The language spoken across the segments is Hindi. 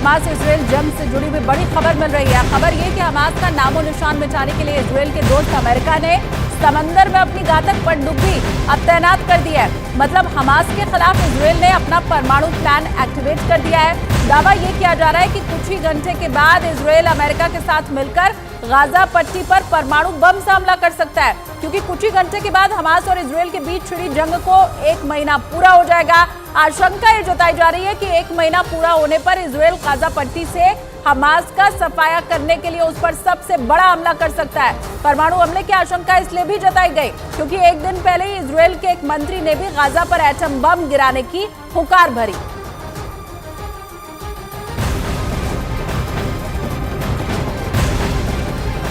हमास इजराइल जंग से जुड़ी हुई बड़ी खबर मिल रही है। खबर ये कि हमास का नामो निशान मिटाने के लिए इजराइल के दोस्त अमेरिका ने समंदर में अपनी घातक पनडुब्बी अब तैनात कर दी है। मतलब हमास के खिलाफ इजराइल ने अपना परमाणु प्लान एक्टिवेट कर दिया है। दावा ये किया जा रहा है कि कुछ ही घंटे के बाद इजराइल अमेरिका के साथ मिलकर गाजा पट्टी पर परमाणु बम से हमला कर सकता है, क्योंकि कुछ ही घंटे के बाद हमास और इजराइल के बीच छिड़ी जंग को 1 महीना पूरा हो जाएगा। आशंका ये जताई जा रही है कि 1 महीना पूरा होने पर इजराइल गाजा पट्टी से हमास का सफाया करने के लिए उस पर सबसे बड़ा हमला कर सकता है। परमाणु हमले की आशंका इसलिए भी जताई गई क्योंकि एक दिन पहले ही इजराइल के एक मंत्री ने भी गाजा पर एटम बम गिराने की हुकार भरी।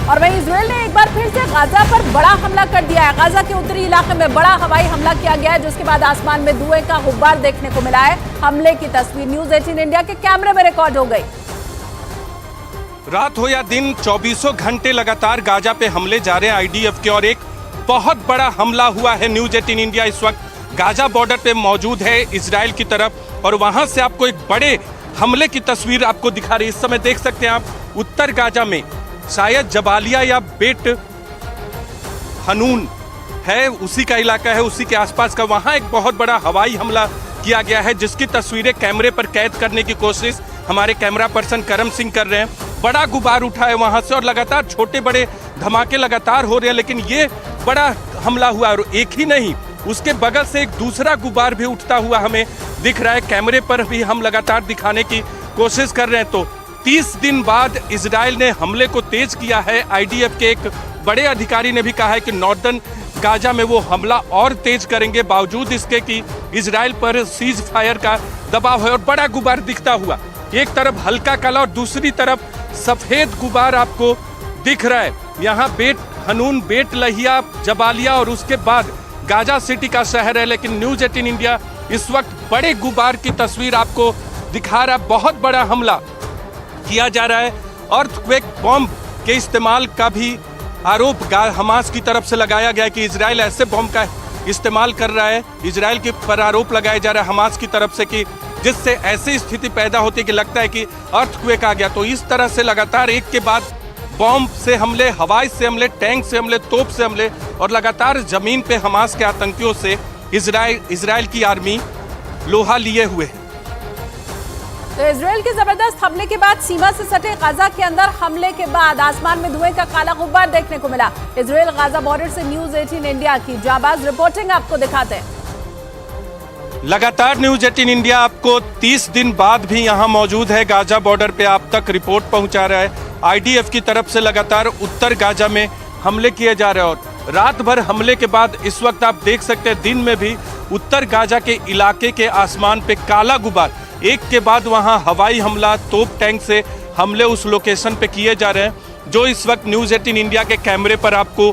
और वहीं इजराइल ने एक बार फिर से गाजा पर बड़ा हमला कर दिया है। गाजा के उत्तरी इलाके में बड़ा हवाई हमला किया गया है, जिसके बाद आसमान में धुएं का गुब्बार देखने को मिला है। हमले की तस्वीर न्यूज़ 18 इंडिया के कैमरे में रिकॉर्ड हो गई। रात हो या दिन 24 घंटे लगातार गाजा पे हमले जा रहे हैं आईडीएफ के, और एक बहुत बड़ा हमला हुआ है। न्यूज़ 18 इंडिया इस वक्त गाजा बॉर्डर पे मौजूद है इजराइल की तरफ, और वहां से आपको एक बड़े हमले की तस्वीर आपको दिखा रही है। इस समय देख सकते हैं आप उत्तर गाजा में शायद जबालिया या बेट हनून है, उसी का इलाका है, उसी के आसपास का, वहां एक बहुत बड़ा हवाई हमला किया गया है, जिसकी तस्वीरें कैमरे पर कैद करने की कोशिश हमारे कैमरा पर्सन करम सिंह कर रहे हैं। बड़ा गुबार उठा है वहां से, और लगातार छोटे बड़े धमाके लगातार हो रहे हैं, लेकिन ये बड़ा हमला हुआ। और एक ही नहीं, उसके बगल से एक दूसरा गुबार भी उठता हुआ हमें दिख रहा है। कैमरे पर भी हम लगातार दिखाने की कोशिश कर रहे हैं। तो 30 दिन बाद इजराइल ने हमले को तेज किया है। आईडीएफ के एक बड़े अधिकारी ने भी कहा है कि नॉर्दर्न गाजा में वो हमला और तेज करेंगे, बावजूद इसके कि इजराइल पर सीज फायर का दबाव है। और बड़ा गुबार दिखता हुआ, एक तरफ हल्का काला और दूसरी तरफ सफेद गुबार आपको दिख रहा है। यहाँ बेट हनून, बेट लहिया, जबालिया और उसके बाद गाजा सिटी का शहर है। लेकिन न्यूज़ 18 इंडिया इस वक्त बड़े गुबार की तस्वीर आपको दिखा रहा है। बहुत बड़ा हमला किया जा रहा है। अर्थक्वेक बॉम्ब के इस्तेमाल का भी आरोप हमास की तरफ से लगाया गया है कि इजराइल ऐसे बॉम्ब का इस्तेमाल कर रहा है। इजराइल के पर आरोप लगाया जा रहा है हमास की तरफ से कि जिससे ऐसी स्थिति पैदा होती है कि लगता है कि अर्थक्वेक आ गया। तो इस तरह से लगातार एक के बाद बॉम्ब से हमले, हवाई से हमले, टैंक से हमले, तोप से हमले, और लगातार जमीन पे हमास के आतंकियों से इजराइल की आर्मी लोहा लिए हुए है। तो इजराइल के जबरदस्त हमले के बाद सीमा से सटे गाजा के अंदर हमले के बाद आसमान में धुएं का काला गुब्बार देखने को मिला। इजराइल गाजा बॉर्डर से न्यूज़ 18 इंडिया की जाबाज रिपोर्टिंग आपको दिखाते हैं। लगातार न्यूज़ 18 इंडिया आपको 30 दिन बाद भी यहां मौजूद है गाजा बॉर्डर पे, आप तक रिपोर्ट पहुंचा रहा है। आईडीएफ की तरफ से लगातार उत्तर गाजा में हमले किए जा रहे हैं, और रात भर हमले के बाद इस वक्त आप देख सकते हैं दिन में भी उत्तर गाजा के इलाके के आसमान पे काला गुबार, एक के बाद वहां हवाई हमला, तोप टैंक से हमले उस लोकेशन पे किए जा रहे हैं, जो इस वक्त न्यूज़ 18 इंडिया के कैमरे पर आपको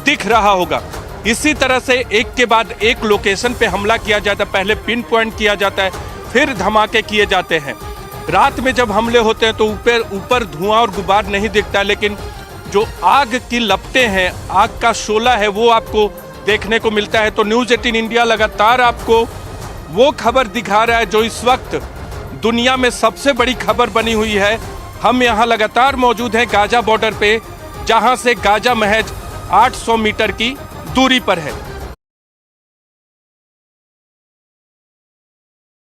दिख रहा होगा। इसी तरह से एक के बाद एक लोकेशन पे हमला किया जाता है। पहले पिन पॉइंट किया जाता है, फिर धमाके किए जाते हैं। रात में जब हमले होते हैं तो ऊपर धुआं और गुबार नहीं दिखता, लेकिन जो आग की लपटें हैं, आग का शोला है, वो आपको देखने को मिलता है। तो न्यूज़ 18 इंडिया लगातार आपको वो खबर दिखा रहा है जो इस वक्त दुनिया में सबसे बड़ी खबर बनी हुई है। हम यहाँ लगातार मौजूद हैं गाजा बॉर्डर पे, जहाँ से गाजा महज 800 मीटर की दूरी पर है।